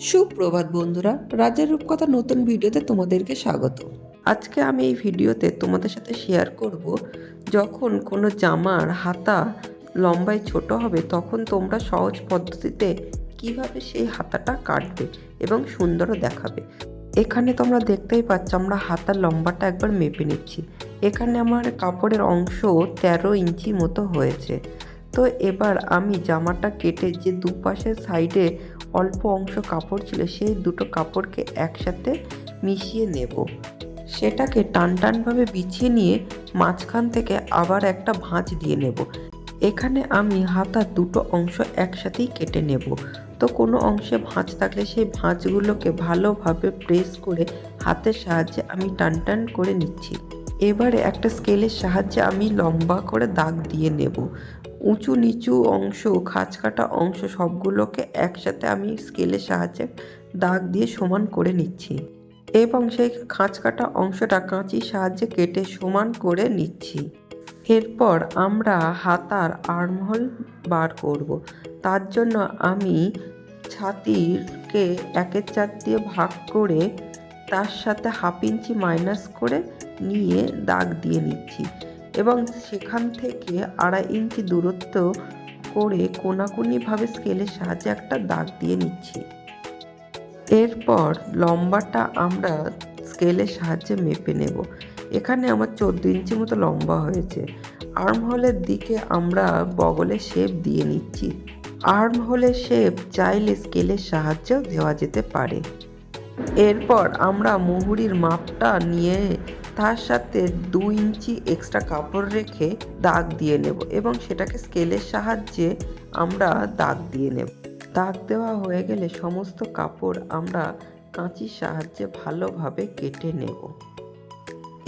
সুপ্রভাত বন্ধুরা, রাজের রূপকথা নতুন ভিডিওতে তোমাদেরকে স্বাগত। আজকে আমি এই ভিডিওতে তোমাদের সাথে শেয়ার করব, যখন কোনো জামার হাতা লম্বায় ছোট হবে তখন তোমরা সহজ পদ্ধতিতে কিভাবে সেই হাতাটা কাটবে এবং সুন্দরও দেখাবে। এখানে তোমরা দেখতেই পাচ্ছ আমরা হাতার লম্বাটা একবার মেপে নিচ্ছি। এখানে আমার কাপড়ের অংশ 13 ইঞ্চি মতো হয়েছে। তো এবার আমি জামাটা কেটে যে দুপাশের সাইডে অল্প অংশ কাপড় ছিল সেই দুটো কাপড়কে একসাথে মিশিয়ে নেব। সেটাকে টানভাবে বিছিয়ে নিয়ে মাঝখান থেকে আবার একটা ভাঁজ দিয়ে নেব। এখানে আমি হাতার দুটো অংশ একসাথেই কেটে নেব। তো কোনো অংশে ভাঁজ থাকলে সেই ভাঁজগুলোকে ভালোভাবে প্রেস করে হাতের সাহায্যে আমি টান করে নিচ্ছি। এবারে একটা স্কেলের সাহায্যে আমি লম্বা করে দাগ দিয়ে নেব। উঁচু নিচু অংশ, খাঁজ কাটা অংশ সবগুলোকে একসাথে আমি স্কেলের সাহায্যে দাগ দিয়ে সমান করে নিচ্ছি এবং সেই খাঁজ কাটা অংশটা কাঁচির সাহায্যে কেটে সমান করে নিচ্ছি। এরপর আমরা হাতার আর্মহোল বার করব। তার জন্য আমি ছাতিকে 1/4 দিয়ে ভাগ করে তার সাথে 1/2 ইঞ্চি মাইনাস করে নিয়ে দাগ দিয়ে নিচ্ছি এবং সেখান থেকে 2.5 ইঞ্চি দূরত্ব করে কোনাকুনিভাবে স্কেলের সাহায্যে একটা দাগ দিয়ে নিচ্ছি। এরপর লম্বাটা আমরা স্কেলের সাহায্যে মেপে নেব। এখানে আমার 14 ইঞ্চি মতো লম্বা হয়েছে। আর্মহোলের দিকে আমরা বগলের শেপ দিয়ে নিচ্ছি। আর্মহোলের শেপ চাইলে স্কেলের সাহায্যেও দেওয়া যেতে পারে। এরপর আমরা মুহুরির মাপটা নিয়ে তার সাথে 2 ইঞ্চি এক্সট্রা কাপড় রেখে দাগ দিয়ে নেব এবং সেটাকে স্কেলের সাহায্যে আমরা দাগ দিয়ে নেব। দাগ দেওয়া হয়ে গেলে সমস্ত কাপড় আমরা কাঁচির সাহায্যে ভালোভাবে কেটে নেব।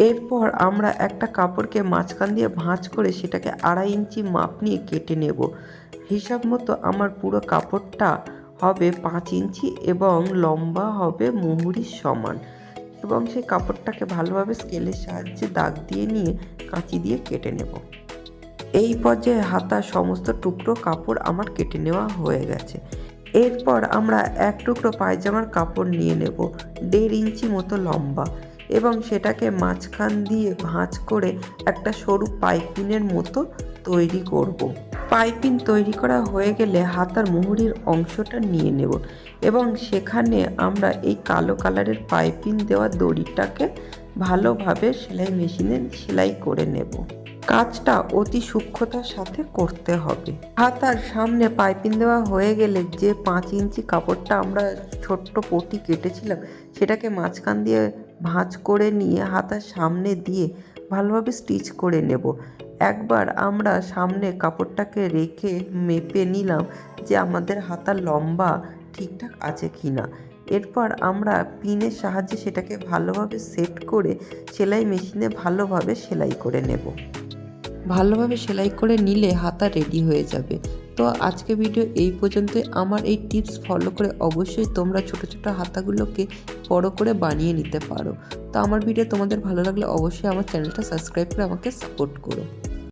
এরপর আমরা একটা কাপড়কে মাঝখান দিয়ে ভাঁজ করে সেটাকে 2.5 ইঞ্চি মাপ নিয়ে কেটে নেব। হিসাব মতো আমার পুরো কাপড়টা হবে 5 ইঞ্চি এবং লম্বা হবে মুহুরির সমান এবং সেই কাপড়টাকে ভালোভাবে স্কেলের সাহায্যে দাগ দিয়ে নিয়ে কাঁচি দিয়ে কেটে নেব। এই পর্যায়ে হাতার সমস্ত টুকরো কাপড় আমার কেটে নেওয়া হয়ে গেছে। এরপর আমরা এক টুকরো পায়জামার কাপড় নিয়ে নেব 1.5 ইঞ্চি মতো লম্বা এবং সেটাকে মাঝখান দিয়ে ভাঁজ করে একটা সরু পাইপিনের মতো তৈরি করব। পাইপিন তৈরি করা হয়ে গেলে হাতার মুহুরির অংশটা নিয়ে নেব এবং সেখানে আমরা এই কালো কালারের পাইপিন দেওয়া দড়িটাকে ভালোভাবে সেলাই মেশিনে সেলাই করে নেব। কাজটা অতি সূক্ষ্মতার সাথে করতে হবে। হাতার সামনে পাইপিং দেওয়া হয়ে গেলে যে 5 ইঞ্চি কাপড়টা আমরা ছোট্ট পটি কেটেছিলাম সেটাকে মাঝখান দিয়ে ভাঁজ করে নিয়ে হাতার সামনে দিয়ে ভালোভাবে স্টিচ করে নেব। একবার আমরা সামনে কাপড়টাকে রেখে মেপে নিলাম যে আমাদের হাতার লম্বা ঠিকঠাক আছে কিনা। এরপর আমরা পিনের সাহায্যে সেটাকে ভালোভাবে সেট করে সেলাই মেশিনে ভালোভাবে সেলাই করে নেব। ভালোভাবে সেলাই করে নিলে হাতা রেডি হয়ে যাবে। তো আজকে ভিডিও এই পর্যন্তই। আমার এই টিপস ফলো করে অবশ্যই তোমরা ছোট ছোট হাতাগুলোকে বড় করে বানিয়ে নিতে পারো। তো আমার ভিডিও তোমাদের ভালো লাগলে অবশ্যই আমার চ্যানেলটা সাবস্ক্রাইব করে আমাকে সাপোর্ট করো।